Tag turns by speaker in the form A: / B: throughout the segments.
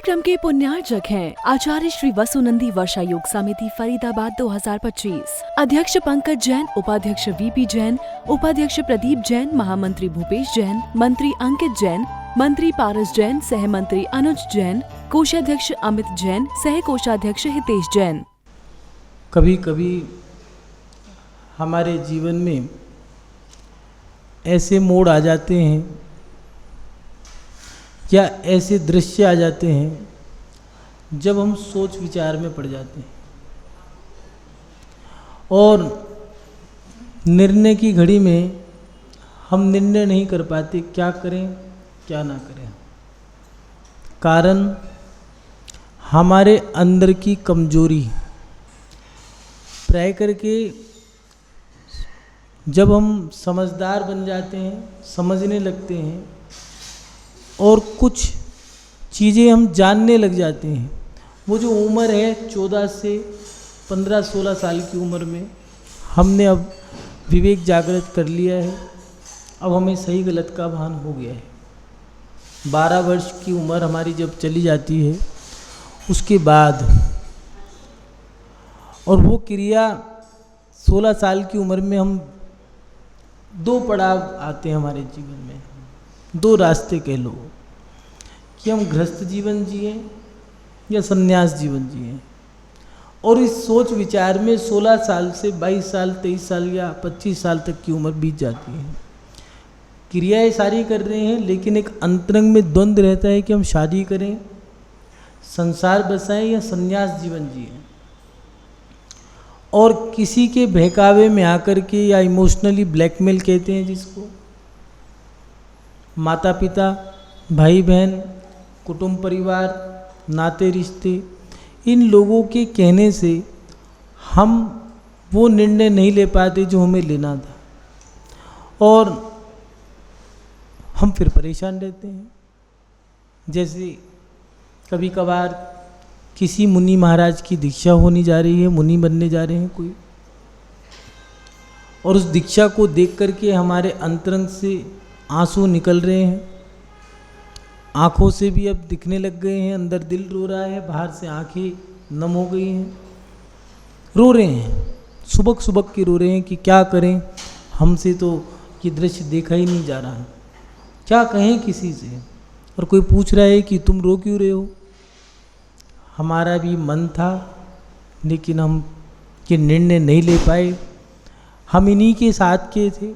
A: कार्यक्रम के पुण्यार्चक हैं आचार्य श्री वसुनंदी वर्षा योग समिति फरीदाबाद 2025। अध्यक्ष पंकज जैन, उपाध्यक्ष वीपी जैन, उपाध्यक्ष प्रदीप जैन, महामंत्री भूपेश जैन, मंत्री अंकित जैन, मंत्री पारस जैन, सह मंत्री अनुज जैन, कोषाध्यक्ष अमित जैन, सह कोषाध्यक्ष हितेश जैन।
B: कभी कभी हमारे जीवन में ऐसे मोड़ आ जाते हैं या ऐसे दृश्य आ जाते हैं जब हम सोच विचार में पड़ जाते हैं और निर्णय की घड़ी में हम निर्णय नहीं कर पाते, क्या करें क्या ना करें। कारण हमारे अंदर की कमजोरी। प्राय करके जब हम समझदार बन जाते हैं, समझने लगते हैं और कुछ चीज़ें हम जानने लग जाते हैं, वो जो उम्र है 14 से 15-16 साल की उम्र में हमने अब विवेक जागृत कर लिया है। अब हमें सही गलत का भान हो गया है। 12 वर्ष की उम्र हमारी जब चली जाती है उसके बाद, और वो क्रिया 16 साल की उम्र में हम दो पड़ाव आते हैं हमारे जीवन में, दो रास्ते कह लो कि हम गृहस्थ जीवन जिए या संन्यास जीवन जिए। और इस सोच विचार में 16 साल से 22 साल 23 साल या 25 साल तक की उम्र बीत जाती है। क्रियाएं सारी कर रहे हैं लेकिन एक अंतरंग में द्वंद्व रहता है कि हम शादी करें, संसार बसाएं या संन्यास जीवन जिए। और किसी के बहकावे में आकर के, या इमोशनली ब्लैकमेल कहते हैं जिसको, माता पिता, भाई बहन, कुटुंब परिवार, नाते रिश्ते, इन लोगों के कहने से हम वो निर्णय नहीं ले पाते जो हमें लेना था और हम फिर परेशान रहते हैं। जैसे कभी कभार किसी मुनि महाराज की दीक्षा होने जा रही है, मुनि बनने जा रहे हैं कोई, और उस दीक्षा को देख करके हमारे अंतरंग से आंसू निकल रहे हैं, आँखों से भी अब दिखने लग गए हैं, अंदर दिल रो रहा है, बाहर से आंखें नम हो गई हैं, रो रहे हैं, सुबक सुबक के रो रहे हैं कि क्या करें, हमसे तो ये दृश्य देखा ही नहीं जा रहा है, क्या कहें किसी से। और कोई पूछ रहा है कि तुम रो क्यों रहे हो। हमारा भी मन था लेकिन हम ये निर्णय नहीं ले पाए। हम इन्हीं के साथ के थे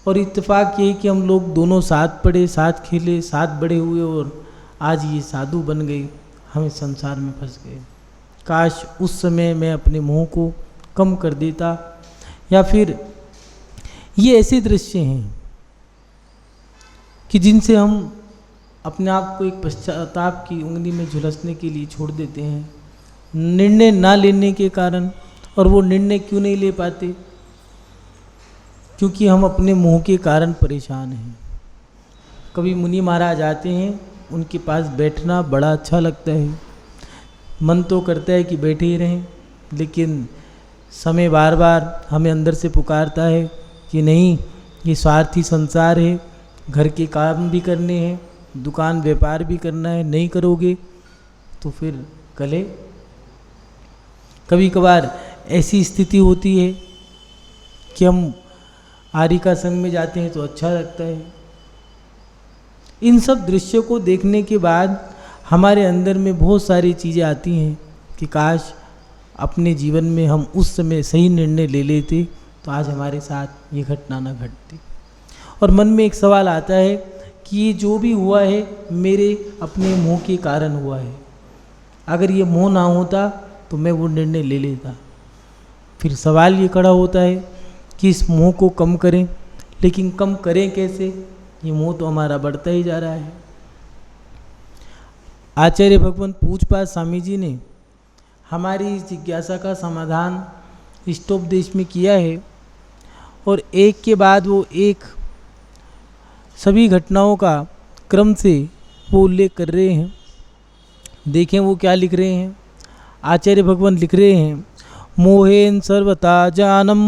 B: और इत्तेफाक ये कि हम लोग दोनों साथ पढ़े, साथ खेले, साथ बड़े हुए और आज ये साधु बन गए, हम इस संसार में फंस गए। काश उस समय मैं अपने मोह को कम कर देता। या फिर ये ऐसे दृश्य हैं कि जिनसे हम अपने आप को एक पश्चाताप की उंगली में झुलसने के लिए छोड़ देते हैं, निर्णय ना लेने के कारण। और वो निर्णय क्यों नहीं ले पाते? क्योंकि हम अपने मोह के कारण परेशान हैं। कभी मुनि महाराज आते हैं, उनके पास बैठना बड़ा अच्छा लगता है, मन तो करता है कि बैठे ही रहें, लेकिन समय बार बार हमें अंदर से पुकारता है कि नहीं, ये स्वार्थी संसार है, घर के काम भी करने हैं, दुकान व्यापार भी करना है, नहीं करोगे तो फिर कले। कभी कभार ऐसी स्थिति होती है कि हम आरिका संघ में जाते हैं तो अच्छा लगता है। इन सब दृश्यों को देखने के बाद हमारे अंदर में बहुत सारी चीज़ें आती हैं कि काश अपने जीवन में हम उस समय सही निर्णय ले लेते तो आज हमारे साथ ये घटना ना घटती। और मन में एक सवाल आता है कि ये जो भी हुआ है मेरे अपने मोह के कारण हुआ है। अगर ये मोह ना होता तो मैं वो निर्णय ले लेता। फिर सवाल ये खड़ा होता है कि इस मोह को कम करें, लेकिन कम करें कैसे? ये मोह तो हमारा बढ़ता ही जा रहा है। आचार्य भगवान पूजपाद स्वामी जी ने हमारी इस जिज्ञासा का समाधान इष्टोपदेश में किया है और एक के बाद वो एक सभी घटनाओं का क्रम से वो उल्लेख कर रहे हैं। देखें वो क्या लिख रहे हैं। आचार्य भगवान लिख रहे हैं, मोहेन सर्वथा जानम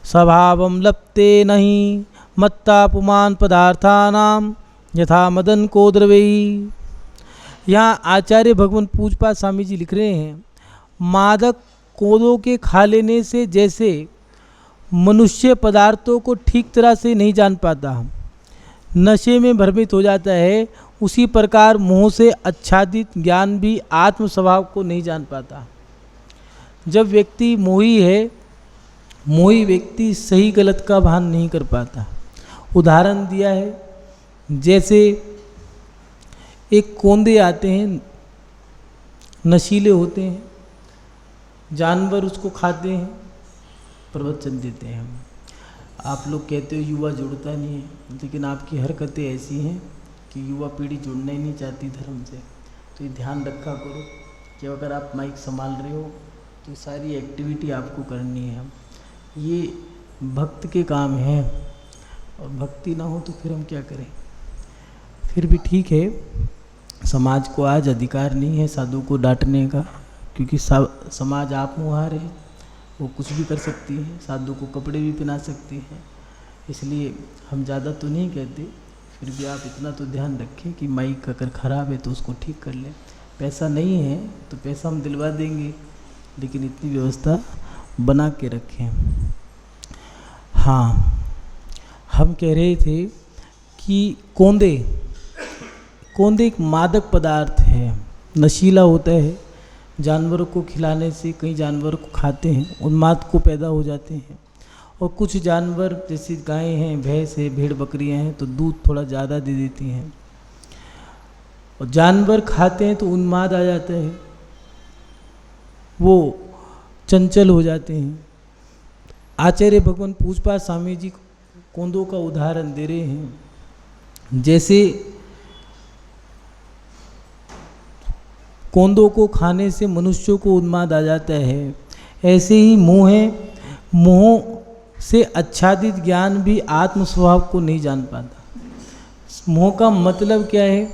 B: स्वभावम लप्ते नहीं मत्ता पुमान पदार्थानाम यथा मदन को द्रवेयी। यहाँ आचार्य भगवान पूजपाद स्वामी जी लिख रहे हैं, मादक कोदों के खा लेने से जैसे मनुष्य पदार्थों को ठीक तरह से नहीं जान पाता, नशे में भ्रमित हो जाता है, उसी प्रकार मोह से आच्छादित ज्ञान भी आत्म स्वभाव को नहीं जान पाता। जब व्यक्ति मोही है, मोही व्यक्ति सही गलत का भान नहीं कर पाता। उदाहरण दिया है, जैसे एक कोंदे आते हैं, नशीले होते हैं, जानवर उसको खाते हैं, प्रवचन देते हैं। आप लोग कहते हो युवा जुड़ता नहीं है, लेकिन आपकी हरकतें ऐसी हैं कि युवा पीढ़ी जुड़ना ही नहीं चाहती धर्म से। तो ये ध्यान रखा करो कि अगर आप माइक संभाल रहे हो तो सारी एक्टिविटी आपको करनी है। ये भक्त के काम हैं, और भक्ति ना हो तो फिर हम क्या करें। फिर भी ठीक है, समाज को आज अधिकार नहीं है साधु को डांटने का, क्योंकि समाज आप मुहार है, वो कुछ भी कर सकती है, साधु को कपड़े भी पहना सकती है। इसलिए हम ज़्यादा तो नहीं कहते, फिर भी आप इतना तो ध्यान रखें कि माइक अगर ख़राब है तो उसको ठीक कर लें। पैसा नहीं है तो पैसा हम दिलवा देंगे, लेकिन इतनी व्यवस्था बना के रखें। हाँ, हम कह रहे थे कि कोंदे एक मादक पदार्थ है, नशीला होता है। जानवरों को खिलाने से कई जानवर को खाते हैं, उन्माद को पैदा हो जाते हैं। और कुछ जानवर जैसे गाय हैं, भैंस है, भेड़ बकरियां हैं, तो दूध थोड़ा ज़्यादा दे देती हैं, और जानवर खाते हैं तो उन्माद आ जाता है, वो चंचल हो जाते हैं। आचार्य भगवान पूजपाद स्वामी जी कोंदों का उदाहरण दे रहे हैं। जैसे कोंदों को खाने से मनुष्यों को उन्माद आ जाता है, ऐसे ही मोह है, मोह से आच्छादित ज्ञान भी आत्म स्वभाव को नहीं जान पाता। मोह का मतलब क्या है?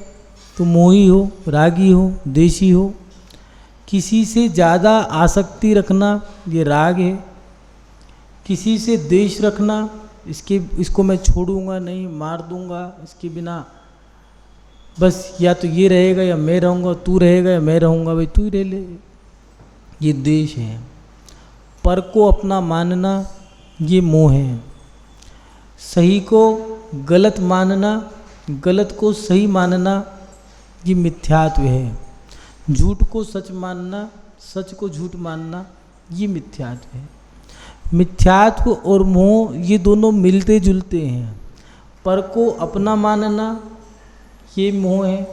B: तो मोही हो, रागी हो, देशी हो, किसी से ज़्यादा आसक्ति रखना ये राग है। किसी से द्वेष रखना, इसको मैं छोड़ूंगा नहीं, मार दूंगा इसके बिना, बस या तो ये रहेगा या मैं रहूँगा, तू रहेगा या मैं रहूँगा, भाई तू ही रह ले, ये द्वेष है। पर को अपना मानना ये मोह है। सही को गलत मानना, गलत को सही मानना ये मिथ्यात्व है। झूठ को सच मानना, सच को झूठ मानना ये मिथ्यात्व है। मिथ्यात्व और मोह ये दोनों मिलते जुलते हैं। पर को अपना मानना ये मोह है,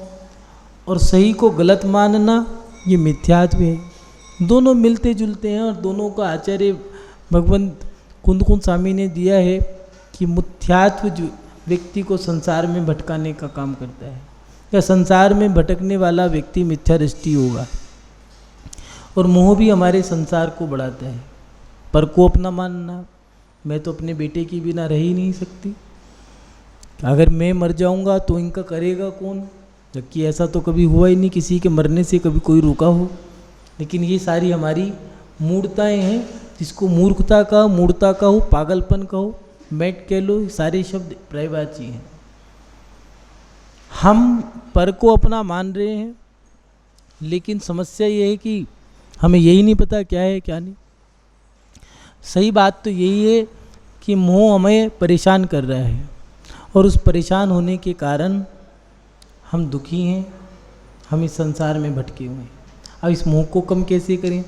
B: और सही को गलत मानना ये मिथ्यात्व है। दोनों मिलते जुलते हैं, और दोनों का आचार्य भगवान कुंदकुंद स्वामी ने दिया है कि मिथ्यात्व जो व्यक्ति को संसार में भटकाने का काम करता है, या संसार में भटकने वाला व्यक्ति मिथ्या दृष्टि होगा। और मोह भी हमारे संसार को बढ़ाता है। पर को अपना मानना, मैं तो अपने बेटे के बिना रह ही नहीं सकती, अगर मैं मर जाऊंगा तो इनका करेगा कौन, जबकि ऐसा तो कभी हुआ ही नहीं, किसी के मरने से कभी कोई रुका हो। लेकिन ये सारी हमारी मूर्ताएं हैं, जिसको मूर्खता का, मूर्ता का हो, पागलपन का हो, मैट कह लो, सारे शब्द पर्यायवाची हैं। हम पर को अपना मान रहे हैं, लेकिन समस्या ये है कि हमें यही नहीं पता क्या है क्या नहीं। सही बात तो यही है कि मोह हमें परेशान कर रहा है, और उस परेशान होने के कारण हम दुखी हैं, हम इस संसार में भटके हुए हैं। अब इस मोह को कम कैसे करें?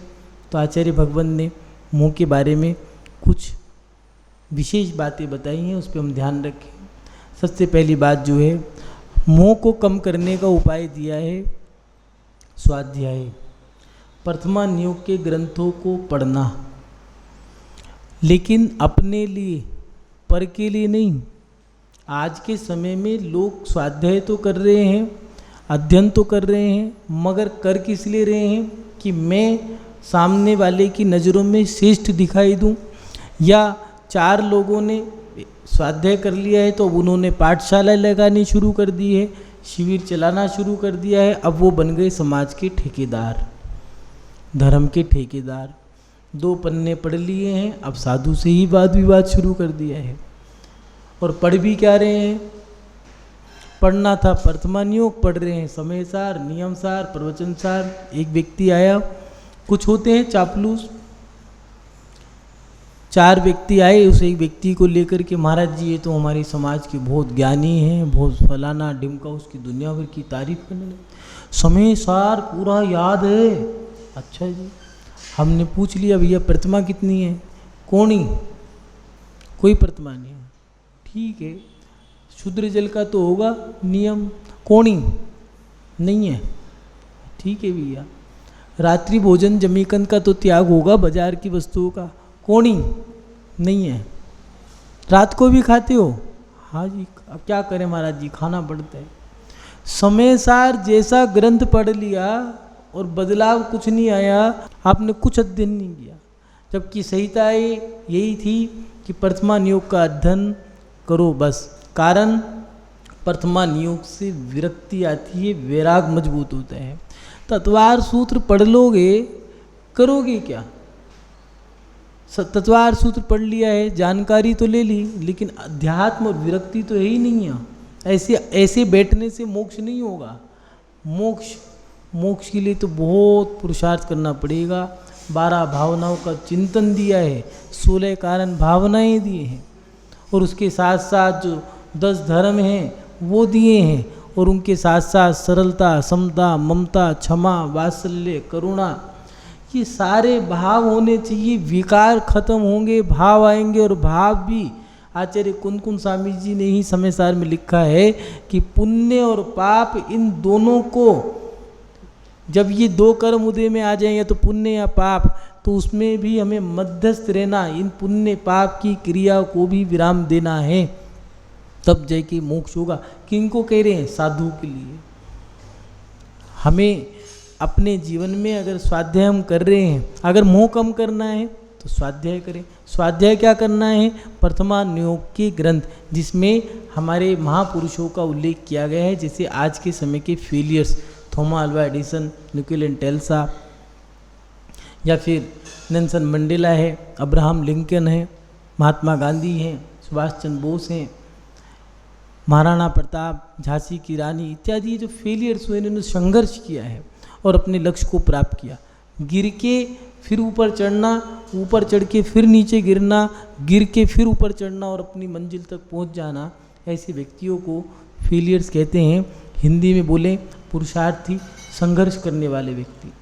B: तो आचार्य भगवान ने मोह के बारे में कुछ विशेष बातें बताई हैं, उस पर हम ध्यान रखें। सबसे पहली बात जो है, मोह को कम करने का उपाय दिया है स्वाध्याय, प्रथमा नियोग के ग्रंथों को पढ़ना, लेकिन अपने लिए, पर के लिए नहीं। आज के समय में लोग स्वाध्याय तो कर रहे हैं, अध्ययन तो कर रहे हैं, मगर कर किस लिए रहे हैं? कि मैं सामने वाले की नज़रों में श्रेष्ठ दिखाई दूं, या चार लोगों ने स्वाध्याय कर लिया है तो उन्होंने पाठशाला लगानी शुरू कर दी है, शिविर चलाना शुरू कर दिया है, अब वो बन गए समाज के ठेकेदार, धर्म के ठेकेदार। 2 पन्ने पढ़ लिए हैं, अब साधु से ही वाद विवाद शुरू कर दिया है। और पढ़ भी क्या रहे हैं? पढ़ना था प्रथमान योग, पढ़ रहे हैं समय सार, नियम सार, प्रवचन सार। एक व्यक्ति आया, कुछ होते हैं चापलूस, 4 व्यक्ति आए, उस एक व्यक्ति को लेकर के, महाराज जी ये तो हमारे समाज के बहुत ज्ञानी हैं, बहुत फलाना ढिमका, उसकी दुनिया भर की तारीफ करने लगे। समय सार पूरा याद है। अच्छा जी, हमने पूछ लिया भैया प्रतिमा कितनी है? कोणी, कोई प्रतिमा नहीं है। ठीक है, शुद्र जल का तो होगा नियम, कोणी नहीं है। ठीक है भैया, रात्रि भोजन जमीकंद का तो त्याग होगा बाजार की वस्तुओं का, कोणी नहीं है। रात को भी खाते हो? हाँ जी। अब क्या करें महाराज जी, खाना पड़ता है। समय सार जैसा ग्रंथ पढ़ लिया और बदलाव कुछ नहीं आया, आपने कुछ अध्ययन नहीं किया। जबकि संहिता यही थी कि प्रथमान योग का अध्ययन करो बस। कारण प्रथमान योग से विरक्ति आती है, वैराग मजबूत होता है। तत्वार सूत्र पढ़ लोगे, करोगे क्या? तत्वार सूत्र पढ़ लिया है, जानकारी तो ले ली, लेकिन अध्यात्म और विरक्ति तो है ही नहीं है। ऐसे बैठने से मोक्ष नहीं होगा। मोक्ष के लिए तो बहुत पुरुषार्थ करना पड़ेगा। 12 भावनाओं का चिंतन दिया है, 16 कारण भावनाएं दिए हैं, और उसके साथ साथ जो 10 धर्म हैं वो दिए हैं, और उनके साथ साथ सरलता, समता, ममता, क्षमा, वात्सल्य, करुणा, ये सारे भाव होने चाहिए। विकार खत्म होंगे, भाव आएंगे। और भाव भी आचार्य कुंदकुंद स्वामी जी ने ही समय सार में लिखा है कि पुण्य और पाप, इन दोनों को जब ये 2 कर्म उदय में आ जाएंगे, तो पुण्य या पाप, तो उसमें भी हमें मध्यस्थ रहना, इन पुण्य पाप की क्रिया को भी विराम देना है, तब जय के मोक्ष होगा। किनको कह रहे हैं? साधु के लिए। हमें अपने जीवन में अगर स्वाध्याय हम कर रहे हैं, अगर मोह कम करना है तो स्वाध्याय करें। स्वाध्याय क्या करना है? प्रथमान योग के ग्रंथ, जिसमें हमारे महापुरुषों का उल्लेख किया गया है, जैसे आज के समय के failures, Thomas Alva Edison, Nikola Tesla, या फिर नेल्सन मंडेला है, अब्राहम लिंकन है, महात्मा गांधी हैं, सुभाष चंद्र बोस हैं, महाराणा प्रताप, झांसी की रानी इत्यादि जो फेलियर्स हुए, इन्होंने संघर्ष किया है और अपने लक्ष्य को प्राप्त किया। गिर के फिर ऊपर चढ़ना, ऊपर चढ़ के फिर नीचे गिरना, गिर के फिर ऊपर चढ़ना और अपनी मंजिल तक पहुंच जाना, ऐसे व्यक्तियों को फेलियर्स कहते हैं। हिंदी में बोलें पुरुषार्थी, संघर्ष करने वाले व्यक्ति।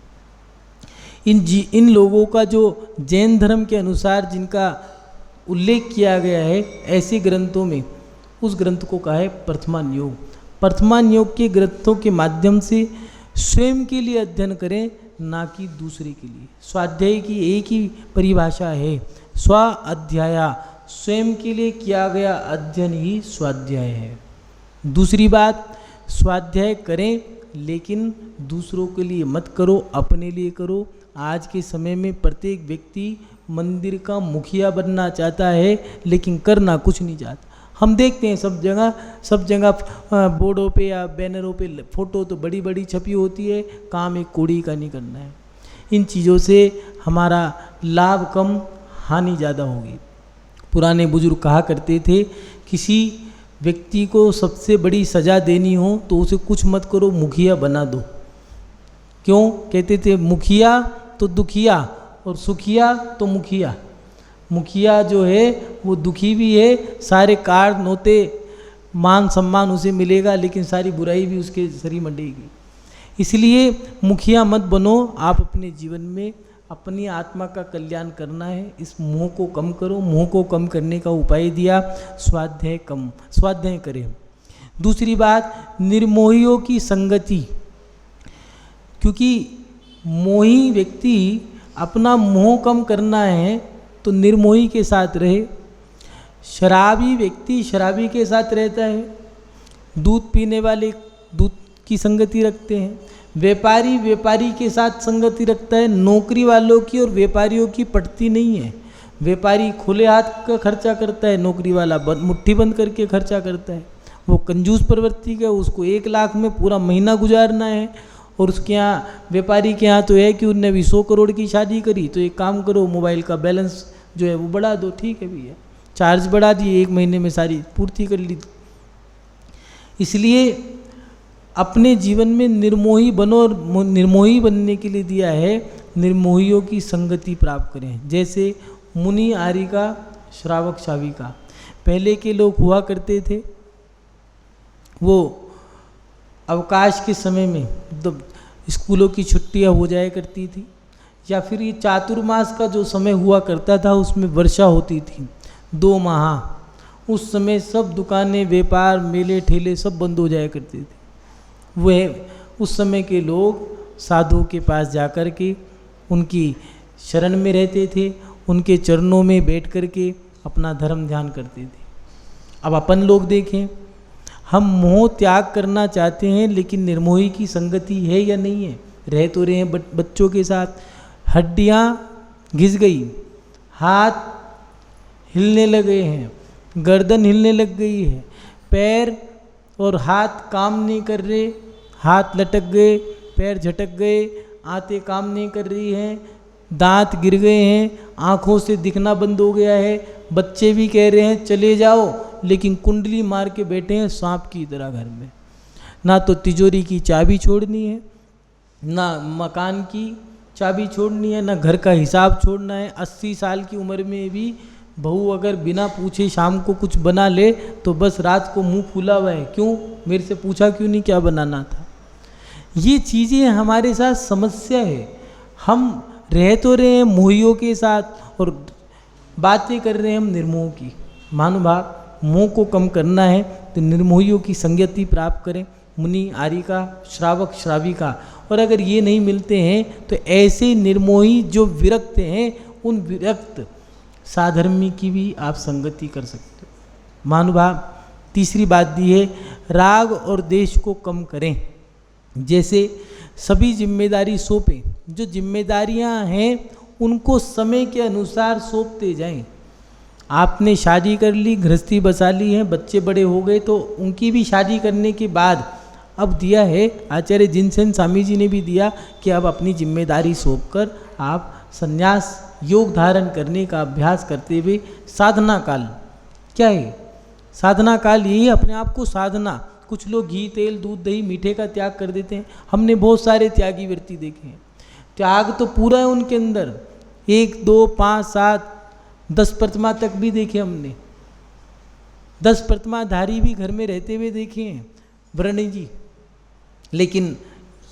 B: इन लोगों का जो जैन धर्म के अनुसार जिनका उल्लेख किया गया है ऐसे ग्रंथों में, उस ग्रंथ को कहा है प्रथमान योग। प्रथमान योग के ग्रंथों के माध्यम से स्वयं के लिए अध्ययन करें, ना कि दूसरे के लिए। स्वाध्याय की एक ही परिभाषा है, स्व अध्याय, स्वयं के लिए किया गया अध्ययन ही स्वाध्याय है। दूसरी बात, स्वाध्याय करें लेकिन दूसरों के लिए मत करो, अपने लिए करो। आज के समय में प्रत्येक व्यक्ति मंदिर का मुखिया बनना चाहता है, लेकिन करना कुछ नहीं चाहता। हम देखते हैं सब जगह बोर्डों पे या बैनरों पे फोटो तो बड़ी बड़ी छपी होती है, काम एक कोड़ी का नहीं करना है। इन चीज़ों से हमारा लाभ कम, हानि ज़्यादा होगी। पुराने बुजुर्ग कहा करते थे, किसी व्यक्ति को सबसे बड़ी सज़ा देनी हो तो उसे कुछ मत करो, मुखिया बना दो। क्यों? कहते थे मुखिया तो दुखिया और सुखिया तो मुखिया। मुखिया जो है वो दुखी भी है, सारे कार्ड नोते मान सम्मान उसे मिलेगा, लेकिन सारी बुराई भी उसके शरीर मंडेगी। इसलिए मुखिया मत बनो। आप अपने जीवन में अपनी आत्मा का कल्याण करना है, इस मोह को कम करो। मोह को कम करने का उपाय दिया, स्वाध्याय करें। दूसरी बात, निर्मोहियों की संगति, क्योंकि मोही व्यक्ति अपना मोह कम करना है तो निर्मोही के साथ रहे। शराबी व्यक्ति शराबी के साथ रहता है, दूध पीने वाले दूध की संगति रखते हैं, व्यापारी के साथ संगति रखता है। नौकरी वालों की और व्यापारियों की पटती नहीं है। व्यापारी खुले हाथ का खर्चा करता है, नौकरी वाला मुट्ठी बंद करके खर्चा करता है। वो कंजूस प्रवृत्ति का, उसको 1 लाख में पूरा महीना गुजारना है, और उसके यहाँ व्यापारी के यहाँ तो है कि उनने भी 100 करोड़ की शादी करी, तो एक काम करो, मोबाइल का बैलेंस जो है वो बढ़ा दो। ठीक है भैया, चार्ज बढ़ा दिए, 1 महीने में सारी पूर्ति कर ली। इसलिए अपने जीवन में निर्मोही बनो, और निर्मोही बनने के लिए दिया है निर्मोहियों की संगति प्राप्त करें। जैसे मुनि आरिका श्रावक शाविका, पहले के लोग हुआ करते थे, वो अवकाश के समय में स्कूलों की छुट्टियां हो जाया करती थी, या फिर ये चातुर्मास का जो समय हुआ करता था उसमें वर्षा होती थी 2 माह, उस समय सब दुकानें, व्यापार, मेले ठेले सब बंद हो जाया करते थे। वह उस समय के लोग साधुओं के पास जाकर के उनकी शरण में रहते थे, उनके चरणों में बैठ कर के अपना धर्म ध्यान करते थे। अब अपन लोग देखें, हम मोह त्याग करना चाहते हैं, लेकिन निर्मोही की संगति है या नहीं है? रह तो रहे हैं बच्चों के साथ, हड्डियाँ घिस गई, हाथ हिलने लगे हैं, गर्दन हिलने लग गई है, पैर और हाथ काम नहीं कर रहे, हाथ लटक गए, पैर झटक गए, आंतें काम नहीं कर रही हैं, दांत गिर गए हैं, आँखों से दिखना बंद हो गया है। बच्चे भी कह रहे हैं चले जाओ, लेकिन कुंडली मार के बैठे हैं सांप की तरह घर में। ना तो तिजोरी की चाबी छोड़नी है, ना मकान की चाबी छोड़नी है, ना घर का हिसाब छोड़ना है। 80 साल की उम्र में भी बहू अगर बिना पूछे शाम को कुछ बना ले तो बस रात को मुंह फूला हुआ है, क्यों, मेरे से पूछा क्यों नहीं क्या बनाना था। ये चीज़ें हमारे साथ समस्या है। हम रह तो रहे हैं मोहियों के साथ और बातें कर रहे हैं हम निर्मोह की। महानुभाव, मोह को कम करना है तो निर्मोहियों की संगति प्राप्त करें, मुनि आरिका श्रावक श्राविका। और अगर ये नहीं मिलते हैं तो ऐसे निर्मोही जो विरक्त हैं, उन विरक्त साधर्मी की भी आप संगति कर सकते हो। महानुभाव, तीसरी बात दी है राग और द्वेष को कम करें। जैसे सभी जिम्मेदारी सौंपें, जो जिम्मेदारियां हैं उनको समय के अनुसार सौंपते जाएं। आपने शादी कर ली, गृहस्थी बसा ली है, बच्चे बड़े हो गए, तो उनकी भी शादी करने के बाद अब दिया है आचार्य जिनसेन स्वामी जी ने भी दिया कि अब अपनी जिम्मेदारी सौंपकर आप संन्यास योग धारण करने का अभ्यास करते हुए साधना काल, क्या है साधना काल, यही अपने आप को साधना। कुछ लोग घी, तेल, दूध, दही, मीठे का त्याग कर देते हैं। हमने बहुत सारे त्यागी व्यक्ति देखे हैं, त्याग तो पूरा है उनके अंदर, 1, 2, 5, 7, 10 प्रतिमा तक भी देखे हमने। 10 प्रतिमाधारी भी घर में रहते हुए देखे हैं वरणी जी, लेकिन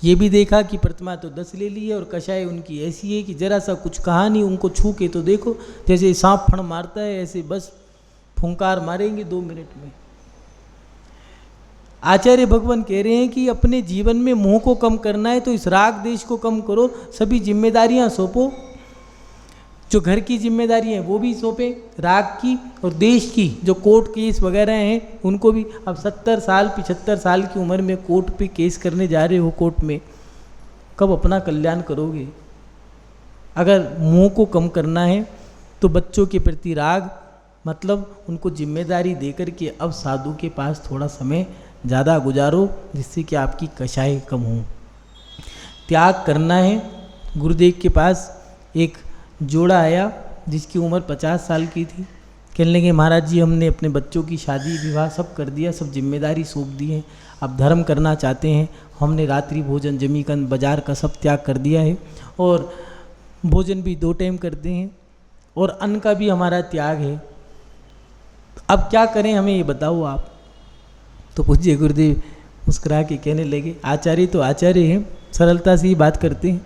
B: ये भी देखा कि प्रतिमा तो 10 ले ली है और कषाय उनकी ऐसी है कि जरा सा कुछ कहा नहीं, उनको छू के तो देखो जैसे सांप फण मारता है, ऐसे बस फुंकार मारेंगे 2 मिनट में। आचार्य भगवान कह रहे हैं कि अपने जीवन में मोह को कम करना है तो इस राग देश को कम करो, सभी जिम्मेदारियां सौंपो। जो घर की जिम्मेदारी है वो भी सौंपे, राग की और देश की जो कोर्ट केस वगैरह हैं उनको भी। अब 70 साल 75 साल की उम्र में कोर्ट पे केस करने जा रहे हो, कोर्ट में कब अपना कल्याण करोगे? अगर मोह को कम करना है तो बच्चों के प्रति राग, मतलब उनको जिम्मेदारी देकर के अब साधु के पास थोड़ा समय ज़्यादा गुजारो, जिससे कि आपकी कषाय कम हो। त्याग करना है। गुरुदेव के पास एक जोड़ा आया जिसकी उम्र 50 साल की थी। कहने लगे महाराज जी, हमने अपने बच्चों की शादी विवाह सब कर दिया, सब जिम्मेदारी सौंप दी है, अब धर्म करना चाहते हैं। हमने रात्रि भोजन, जमीकंद, बाजार का सब त्याग कर दिया है और भोजन भी 2 टाइम करते हैं और अन्न का भी हमारा त्याग है। अब क्या करें, हमें ये बताओ आप। तो पूज्य गुरुदेव मुस्कुरा के कहने लगे, आचार्य तो आचार्य हैं, सरलता से ही बात करते हैं।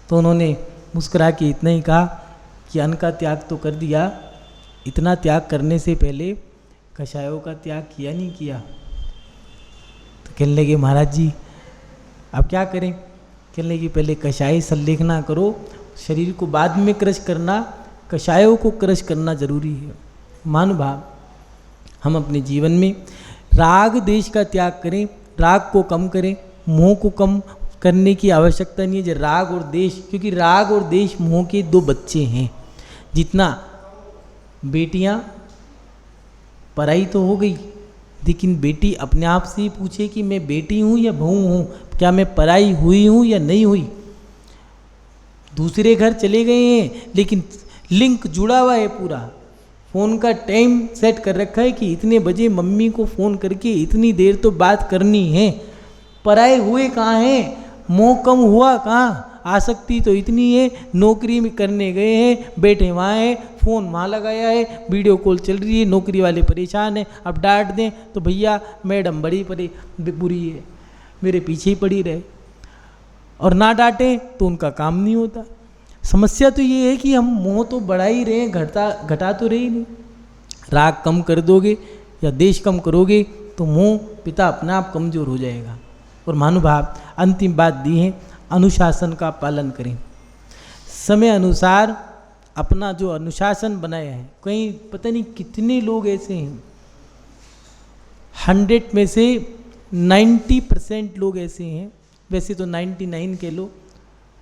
B: तो उन्होंने मुस्कुरा के इतना ही कहा कि अन्न का त्याग तो कर दिया, इतना त्याग करने से पहले कषायों का त्याग किया नहीं किया? तो कहने लगे महाराज जी अब क्या करें? कहने लगे पहले कषाय संलेखना करो, शरीर को बाद में क्रश करना, कषायों को क्रश करना जरूरी है। महानुभाव, हम अपने जीवन में राग देश का त्याग करें, राग को कम करें, मोह को कम करने की आवश्यकता नहीं है। जो राग और देश, क्योंकि राग और देश मोह के 2 बच्चे हैं। जितना बेटियां पराई तो हो गई, लेकिन बेटी अपने आप से ही पूछे कि मैं बेटी हूँ या बहू हूँ, क्या मैं पराई हुई हूँ या नहीं हुई। दूसरे घर चले गए हैं लेकिन लिंक जुड़ा हुआ है पूरा, फ़ोन का टाइम सेट कर रखा है कि इतने बजे मम्मी को फ़ोन करके इतनी देर तो बात करनी है। पराए हुए कहाँ हैं, मोह कम हुआ कहाँ, आसक्ति तो इतनी है, नौकरी में करने गए हैं, बैठे वहाँ है, फ़ोन वहाँ लगाया है, वीडियो कॉल चल रही है, नौकरी वाले परेशान हैं, अब डांट दें तो भैया मैडम बड़ी बुरी है, मेरे पीछे ही पड़ी रहे, और ना डांटें तो उनका काम नहीं होता। समस्या तो ये है कि हम मोह तो बढ़ा ही रहे हैं, घटा तो रहे ही नहीं। राग कम कर दोगे या देश कम करोगे तो मोह पिता अपने आप कमज़ोर हो जाएगा। और महानुभाव अंतिम बात दी है, अनुशासन का पालन करें, समय अनुसार अपना जो अनुशासन बनाया है। कहीं पता नहीं कितने लोग ऐसे हैं, 100 में से 90% लोग ऐसे हैं, वैसे तो 99 के लोग,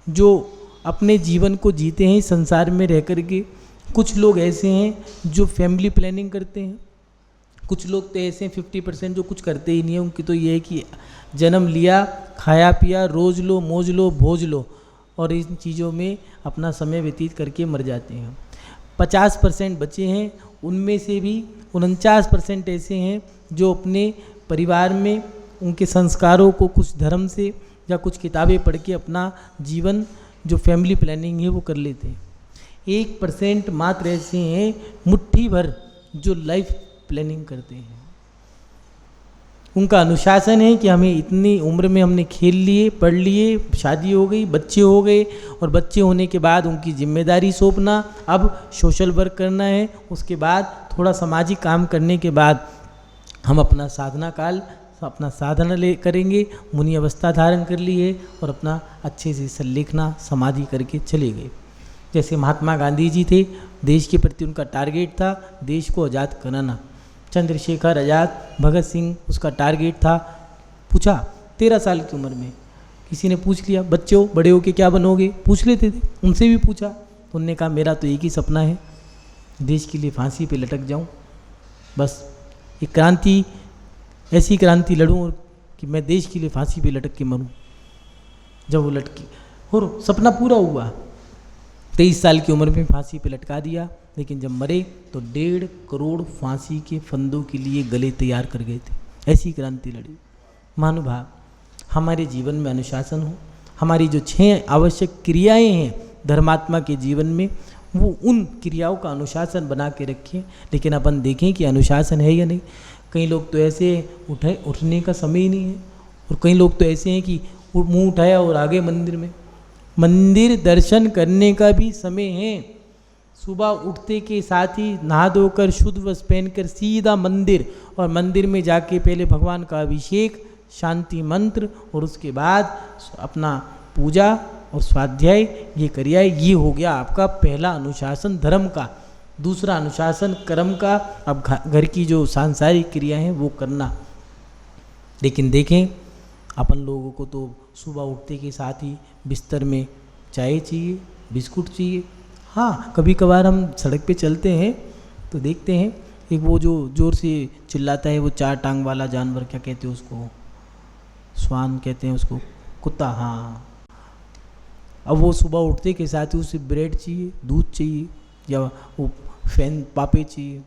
B: जो अपने जीवन को जीते हैं संसार में रह कर के। कुछ लोग ऐसे हैं जो फैमिली प्लानिंग करते हैं, कुछ लोग तो ऐसे हैं 50% जो कुछ करते ही नहीं है। उनकी तो ये है कि जन्म लिया, खाया पिया, रोज लो, मौज लो, भोज लो, और इन चीज़ों में अपना समय व्यतीत करके मर जाते हैं। 50% बचे हैं, उनमें से भी 49% ऐसे हैं जो अपने परिवार में उनके संस्कारों को कुछ धर्म से या कुछ किताबें पढ़ के अपना जीवन जो फैमिली प्लानिंग है वो कर लेते हैं। 1% मात्र ऐसे हैं मुट्ठी भर जो लाइफ प्लानिंग करते हैं। उनका अनुशासन है कि हमें इतनी उम्र में हमने खेल लिए, पढ़ लिए, शादी हो गई, बच्चे हो गए, और बच्चे होने के बाद उनकी जिम्मेदारी सौंपना, अब सोशल वर्क करना है, उसके बाद थोड़ा सामाजिक काम करने के बाद हम अपना साधना काल अपना साधना करेंगे। मुनि अवस्था धारण कर ली है और अपना अच्छे से संलेखना समाधि करके चले गए। जैसे महात्मा गांधी जी थे, देश के प्रति उनका टारगेट था देश को आज़ाद कराना। चंद्रशेखर आज़ाद, भगत सिंह, उसका टारगेट था, पूछा 13 साल की उम्र में किसी ने पूछ लिया, बच्चे हो बड़े हो के क्या बनोगे, पूछ लेते थे, उनसे भी पूछा, उनने कहा मेरा तो एक ही सपना है, देश के लिए फांसी पे लटक जाऊं, बस एक क्रांति, ऐसी क्रांति लड़ूं कि मैं देश के लिए फांसी पे लटक के मरूं। जब वो लटकी और सपना पूरा हुआ, 23 साल की उम्र में फांसी पे लटका दिया, लेकिन जब मरे तो 1.5 करोड़ फांसी के फंदों के लिए गले तैयार कर गए थे। ऐसी क्रांति लड़ी। महानुभाव, हमारे जीवन में अनुशासन हो, हमारी जो 6 आवश्यक क्रियाएं हैं धर्मात्मा के जीवन में, वो उन क्रियाओं का अनुशासन बना के रखें। लेकिन अपन देखें कि अनुशासन है या नहीं। कई लोग तो ऐसे उठने का समय ही नहीं है, और कई लोग तो ऐसे हैं कि मुंह उठाया और आगे मंदिर में। मंदिर दर्शन करने का भी समय है। सुबह उठते के साथ ही नहा धोकर शुद्ध वस्त्र पहनकर सीधा मंदिर, और मंदिर में जाके पहले भगवान का अभिषेक, शांति मंत्र, और उसके बाद अपना पूजा और स्वाध्याय ये करिए। ये हो गया आपका पहला अनुशासन धर्म का। दूसरा अनुशासन कर्म का। अब घर की जो सांसारिक क्रिया हैं वो करना। लेकिन देखें अपन लोगों को तो सुबह उठते के साथ ही बिस्तर में चाय चाहिए, बिस्कुट चाहिए। हाँ, कभी कभार हम सड़क पे चलते हैं तो देखते हैं एक वो जो ज़ोर से चिल्लाता है, वो 4 टांग वाला जानवर, क्या कहते हैं उसको, स्वान कहते हैं उसको, कुत्ता। हाँ, अब वो सुबह उठते के साथ ही उसे ब्रेड चाहिए, दूध चाहिए, या वो फैन पापे चाहिए।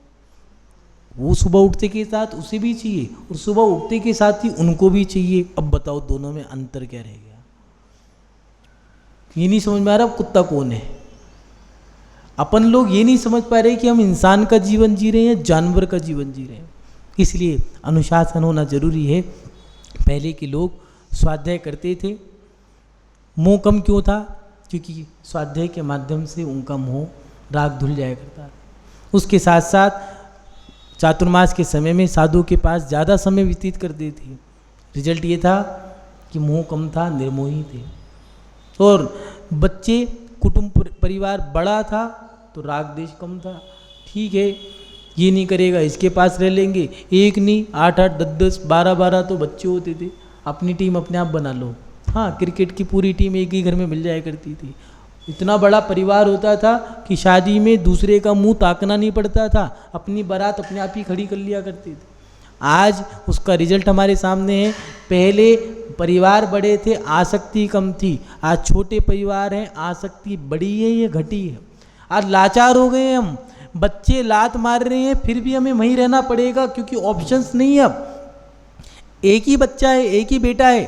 B: वो सुबह उठते के साथ उसे भी चाहिए, और सुबह उठते के साथ ही उनको भी चाहिए। अब बताओ दोनों में अंतर क्या रह गया? ये नहीं समझ में आ रहा कुत्ता कौन है। अपन लोग ये नहीं समझ पा रहे कि हम इंसान का जीवन जी रहे हैं या जानवर का जीवन जी रहे हैं। इसलिए अनुशासन होना जरूरी है। पहले के लोग स्वाध्याय करते थे। मोह कम क्यों था? क्योंकि स्वाध्याय के माध्यम से उनका मोह राग धुल जाया करता था। उसके साथ साथ चातुर्मास के समय में साधु के पास ज़्यादा समय व्यतीत करते थे। रिजल्ट ये था कि मोह कम था, निर्मोही थे। और बच्चे, कुटुंब परिवार बड़ा था तो राग देश कम था। ठीक है, ये नहीं करेगा, इसके पास रह लेंगे। एक नहीं, 8-8, 10-10, 12-12 तो बच्चे होते थे। अपनी टीम अपने आप बना लो। हाँ, क्रिकेट की पूरी टीम एक ही घर में मिल जाया करती थी। इतना बड़ा परिवार होता था कि शादी में दूसरे का मुंह ताकना नहीं पड़ता था। अपनी बारात अपने आप ही खड़ी कर लिया करते थे। आज उसका रिजल्ट हमारे सामने है। पहले परिवार बड़े थे, आसक्ति कम थी। आज छोटे परिवार हैं, आसक्ति बड़ी है या घटी है। आज लाचार हो गए हम। बच्चे लात मार रहे हैं, फिर भी हमें वहीं रहना पड़ेगा क्योंकि ऑप्शंस नहीं है। अब एक ही बच्चा है, एक ही बेटा है,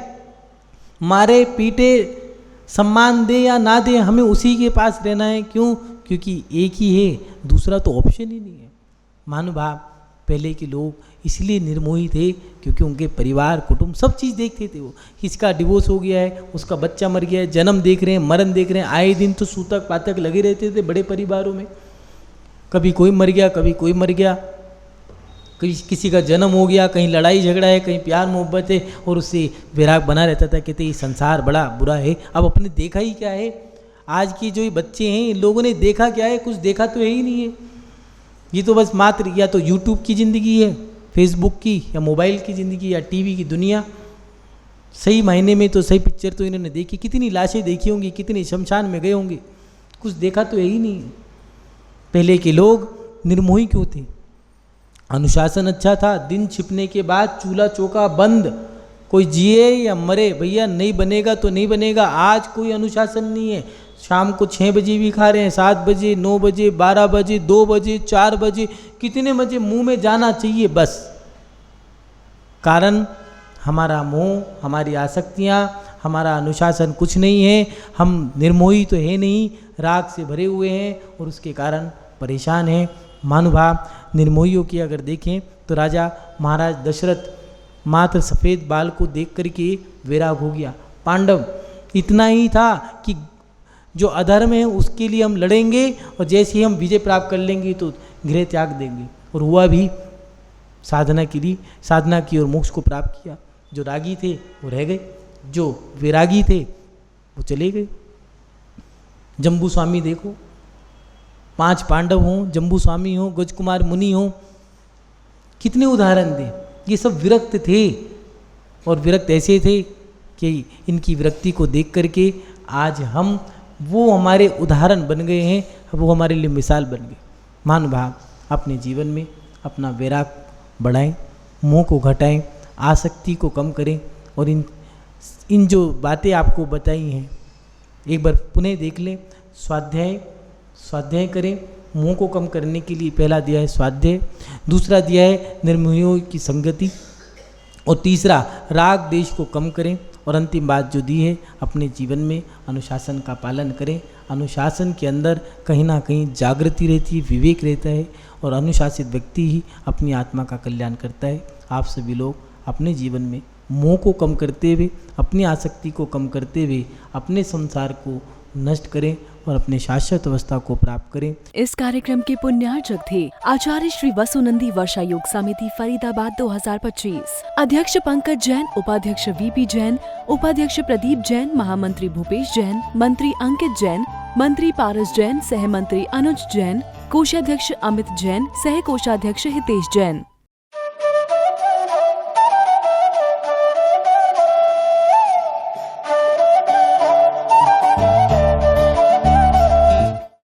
B: मारे पीटे सम्मान दे या ना दे, हमें उसी के पास रहना है। क्यों? क्योंकि एक ही है, दूसरा तो ऑप्शन ही नहीं है। महानुभाव, पहले के लोग इसलिए निर्मोही थे क्योंकि उनके परिवार कुटुंब सब चीज़ देखते थे। वो किसका डिवोर्स हो गया है, उसका बच्चा मर गया है, जन्म देख रहे हैं, मरण देख रहे हैं, आए दिन तो सूतक पातक लगे रहते थे बड़े परिवारों में। कभी कोई मर गया, कभी कोई मर गया, किसी का जन्म हो गया, कहीं लड़ाई झगड़ा है, कहीं प्यार मोहब्बत है, और उससे विराग बना रहता था। कहते ये संसार बड़ा बुरा है। अब अपने देखा ही क्या है? आज की जो ये बच्चे हैं, इन लोगों ने देखा क्या है? कुछ देखा तो है ही नहीं है। ये तो बस मात्र या तो यूट्यूब की ज़िंदगी है, फेसबुक की, या मोबाइल की ज़िंदगी, या टीवी की दुनिया। सही मायने में तो सही पिक्चर तो इन्होंने देखी, कितनी लाशें देखी होंगी, कितनी शमशान में गए होंगे, कुछ देखा तो है ही नहीं। पहले के लोग निर्मोही क्यों थे? अनुशासन अच्छा था। दिन छिपने के बाद चूल्हा चौका बंद, कोई जिए या मरे, भैया नहीं बनेगा तो नहीं बनेगा। आज कोई अनुशासन नहीं है। शाम को 6 बजे भी खा रहे हैं, 7 बजे, 9 बजे, 12 बजे, 2 बजे, 4 बजे, कितने बजे मुंह में जाना चाहिए बस। कारण हमारा मोह, हमारी आसक्तियाँ, हमारा अनुशासन कुछ नहीं है। हम निर्मोही तो है नहीं, राग से भरे हुए हैं और उसके कारण परेशान हैं। महानुभाव, निर्मोहियों की अगर देखें तो राजा महाराज दशरथ मात्र सफ़ेद बाल को देख करके वैराग हो गया। पांडव इतना ही था कि जो अधर्म है उसके लिए हम लड़ेंगे और जैसे ही हम विजय प्राप्त कर लेंगे तो गृह त्याग देंगे। और हुआ भी, साधना की और मोक्ष को प्राप्त किया। जो रागी थे वो रह गए, जो वैरागी थे वो चले गए। जम्बू स्वामी देखो, 5 पांडव हों, जम्बू स्वामी हों, गजकुमार मुनि हों, कितने उदाहरण दें। ये सब विरक्त थे और विरक्त ऐसे थे कि इनकी विरक्ति को देख करके आज हम, वो हमारे उदाहरण बन गए हैं, वो हमारे लिए मिसाल बन गए। महानुभाव, अपने जीवन में अपना वैराग बढ़ाएं, मोह को घटाएं, आसक्ति को कम करें और इन जो बातें आपको बताई हैं एक बार पुनः देख लें। स्वाध्याय करें। मोह को कम करने के लिए पहला दिया है स्वाध्याय, दूसरा दिया है निर्मोहियों की संगति, और तीसरा राग देश को कम करें, और अंतिम बात जो दी है अपने जीवन में अनुशासन का पालन करें। अनुशासन के अंदर कहीं ना कहीं जागृति रहती है, विवेक रहता है, और अनुशासित व्यक्ति ही अपनी आत्मा का कल्याण करता है। आप सभी लोग अपने जीवन में मोह को कम करते हुए, अपनी आसक्ति को कम करते हुए अपने संसार को नष्ट करें और अपने शाश्वत अवस्था को प्राप्त करें।
A: इस कार्यक्रम के पुण्यार्चक थे आचार्य श्री वसुनंदी वर्षा योग समिति फरीदाबाद 2025, अध्यक्ष पंकज जैन, उपाध्यक्ष वीपी जैन, उपाध्यक्ष प्रदीप जैन, महामंत्री भूपेश जैन, मंत्री अंकित जैन, मंत्री पारस जैन, सह मंत्री अनुज जैन, कोषाध्यक्ष अमित जैन, सह कोषाध्यक्ष हितेश जैन।